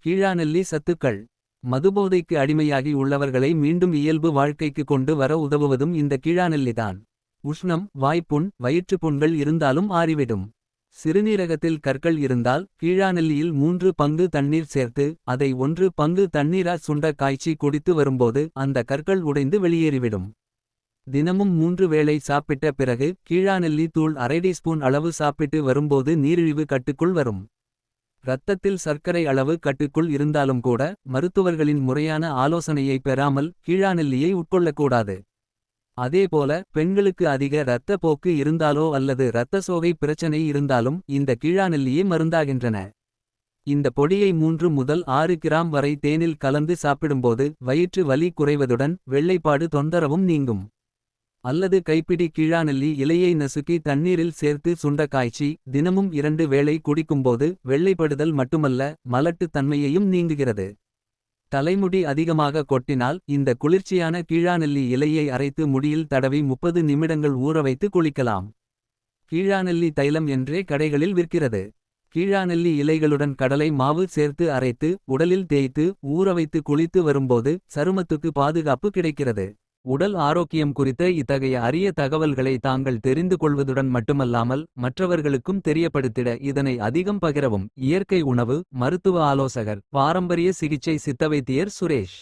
கீழாநெல்லி சத்துக்கள். மதுபோதைக்கு அடிமையாகி உள்ளவர்களை மீண்டும் இயல்பு வாழ்க்கைக்கு கொண்டு வர உதவுவதும் இந்த கீழாநெல்லிதான். உஷ்ணம், வாய்ப்புண், வயிற்றுப்புண்கள் இருந்தாலும் ஆறிவிடும். சிறுநீரகத்தில் கற்கள் இருந்தால் கீழாநெல்லியில் 3 பங்கு தண்ணீர் சேர்த்து அதை 1 பங்கு தண்ணீரா சுண்ட காய்ச்சி குடித்து வரும்போது அந்த கற்கள் உடைந்து வெளியேறிவிடும். தினமும் 3 வேளை சாப்பிட்ட பிறகு கீழாநெல்லி தூள் அரை டீஸ்பூன் அளவு சாப்பிட்டு வரும்போது நீரிழிவு கட்டுக்குள் வரும். இரத்தத்தில் சர்க்கரை அளவு கட்டுக்குள் இருந்தாலும் கூட மருத்துவர்களின் முறையான ஆலோசனையை பெறாமல் கீழாநெல்லியை உட்கொள்ளக்கூடாது. அதேபோல பெண்களுக்கு அதிக இரத்த போக்கு இருந்தாலோ அல்லது இரத்த சோகை பிரச்சனை இருந்தாலும் இந்த கீழாநெல்லியே மருந்தாகின்றன. இந்த பொடியை 3 முதல் 6 கிராம் வரை தேனில் கலந்து சாப்பிடும்போது வயிற்று வலி குறைவதுடன் வெள்ளைப்பாடு தொந்தரவும் நீங்கும். அல்லது கைப்பிடி கீழாநெல்லி இலையை நசுக்கி தண்ணீரில் சேர்த்து சுண்ட காய்ச்சி தினமும் 2 வேளை குடிக்கும்போது வெள்ளைப்படுதல் மட்டுமல்ல மலட்டு தன்மையையும் நீங்குகிறது. தலைமுடி அதிகமாக கொட்டினால் இந்த குளிர்ச்சியான கீழாநெல்லி இலையை அரைத்து முடியில் தடவி 30 நிமிடங்கள் ஊறவைத்து குளிக்கலாம். கீழாநெல்லி தைலம் என்றே கடைகளில் விற்கிறது. கீழாநெல்லி இலைகளுடன் கடலை மாவு சேர்த்து அரைத்து உடலில் தேய்த்து ஊறவைத்து குளித்து வரும்போது சருமத்துக்கு பாதுகாப்பு கிடைக்கிறது. உடல் ஆரோக்கியம் குறித்த இத்தகைய அரிய தகவல்களை தாங்கள் தெரிந்து கொள்வதுடன் மட்டுமல்லாமல் மற்றவர்களுக்கும் தெரியப்படுத்திட இதனை அதிகம் பகிரவும். இயற்கை உணவு மருத்துவ ஆலோசகர் பாரம்பரிய சிகிச்சை சித்தவைத்தியர் சுரேஷ்.